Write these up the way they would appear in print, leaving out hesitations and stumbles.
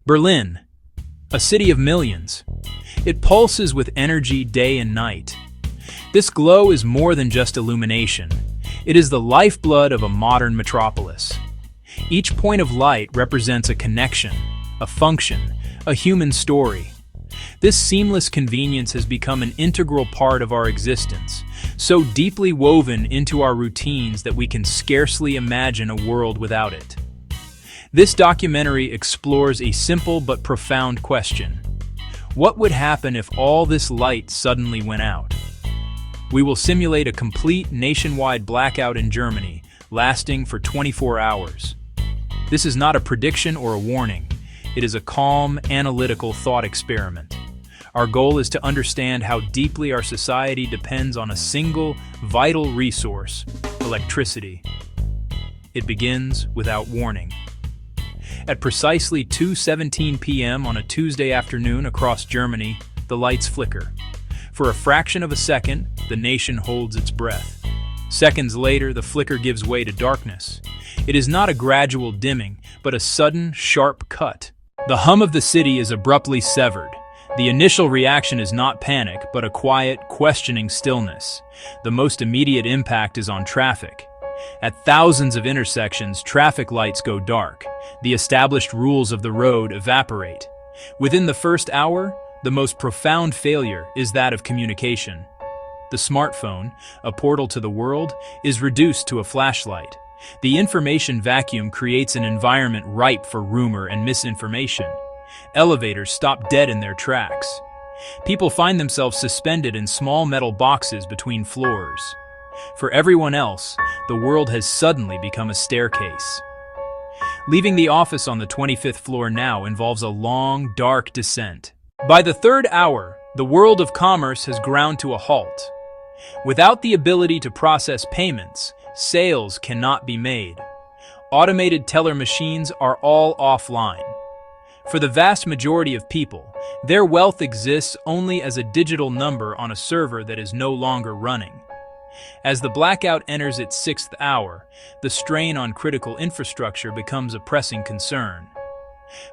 Berlin, a city of millions. It pulses with energy day and night. This glow is more than just illumination. It is the lifeblood of a modern metropolis. Each point of light represents a connection, a function, a human story. This seamless convenience has become an integral part of our existence, so deeply woven into our routines that we can scarcely imagine a world without it. This documentary explores a simple but profound question. What would happen if all this light suddenly went out? We will simulate a complete nationwide blackout in Germany, lasting for 24 hours. This is not a prediction or a warning. It is a calm, analytical thought experiment. Our goal is to understand how deeply our society depends on a single, vital resource, electricity. It begins without warning. At precisely 2:17 p.m. on a Tuesday afternoon across Germany, the lights flicker. For a fraction of a second, the nation holds its breath. Seconds later, the flicker gives way to darkness. It is not a gradual dimming, but a sudden, sharp cut. The hum of the city is abruptly severed. The initial reaction is not panic, but a quiet, questioning stillness. The most immediate impact is on traffic. At thousands of intersections, traffic lights go dark. The established rules of the road evaporate. Within the first hour, the most profound failure is that of communication. The smartphone, a portal to the world, is reduced to a flashlight. The information vacuum creates an environment ripe for rumor and misinformation. Elevators stop dead in their tracks. People find themselves suspended in small metal boxes between floors. For everyone else, the world has suddenly become a staircase. Leaving the office on the 25th floor now involves a long, dark descent. By the third hour, the world of commerce has ground to a halt. Without the ability to process payments, sales cannot be made. Automated teller machines are all offline. For the vast majority of people, their wealth exists only as a digital number on a server that is no longer running. As the blackout enters its sixth hour, the strain on critical infrastructure becomes a pressing concern.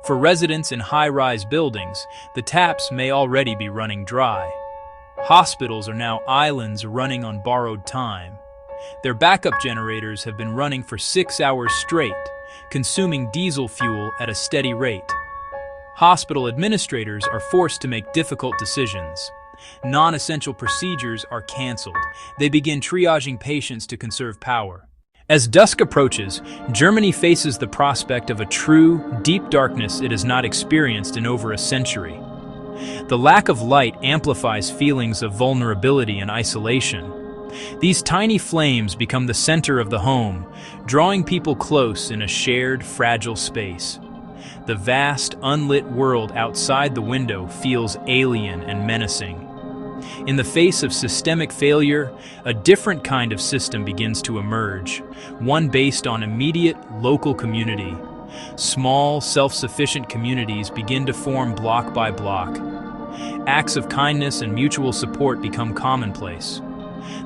For residents in high-rise buildings, the taps may already be running dry. Hospitals are now islands running on borrowed time. Their backup generators have been running for 6 hours straight, consuming diesel fuel at a steady rate. Hospital administrators are forced to make difficult decisions. Non-essential procedures are canceled. They begin triaging patients to conserve power. As dusk approaches, Germany faces the prospect of a true, deep darkness it has not experienced in over a century. The lack of light amplifies feelings of vulnerability and isolation. These tiny flames become the center of the home, drawing people close in a shared, fragile space. The vast, unlit world outside the window feels alien and menacing. In the face of systemic failure, a different kind of system begins to emerge, one based on immediate, local community. Small, self-sufficient communities begin to form block by block. Acts of kindness and mutual support become commonplace.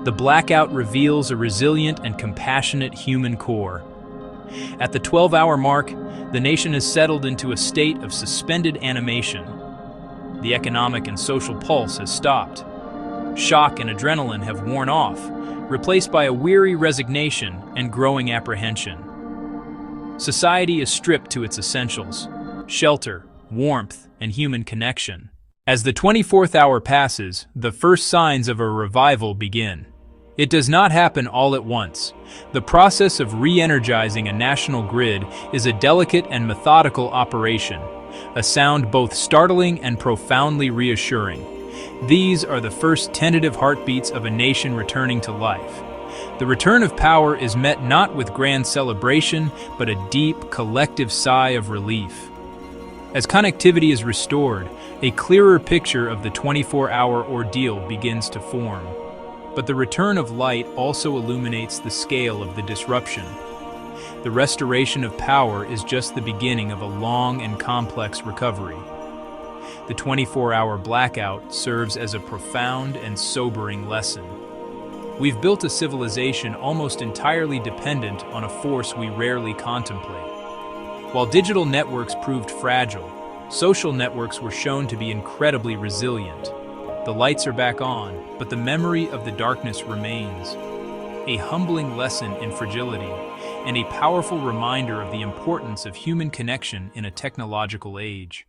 The blackout reveals a resilient and compassionate human core. At the 12-hour mark, the nation has settled into a state of suspended animation. The economic and social pulse has stopped. Shock and adrenaline have worn off, replaced by a weary resignation and growing apprehension. Society is stripped to its essentials: shelter, warmth, and human connection. As the 24th hour passes, the first signs of a revival begin. It does not happen all at once. The process of re-energizing a national grid is a delicate and methodical operation, a sound both startling and profoundly reassuring. These are the first tentative heartbeats of a nation returning to life. The return of power is met not with grand celebration, but a deep, collective sigh of relief. As connectivity is restored, a clearer picture of the 24-hour ordeal begins to form. But the return of light also illuminates the scale of the disruption. The restoration of power is just the beginning of a long and complex recovery. The 24-hour blackout serves as a profound and sobering lesson. We've built a civilization almost entirely dependent on a force we rarely contemplate. While digital networks proved fragile, Social networks were shown to be incredibly resilient. The lights are back on, but the memory of the darkness remains. A humbling lesson in fragility, and a powerful reminder of the importance of human connection in a technological age.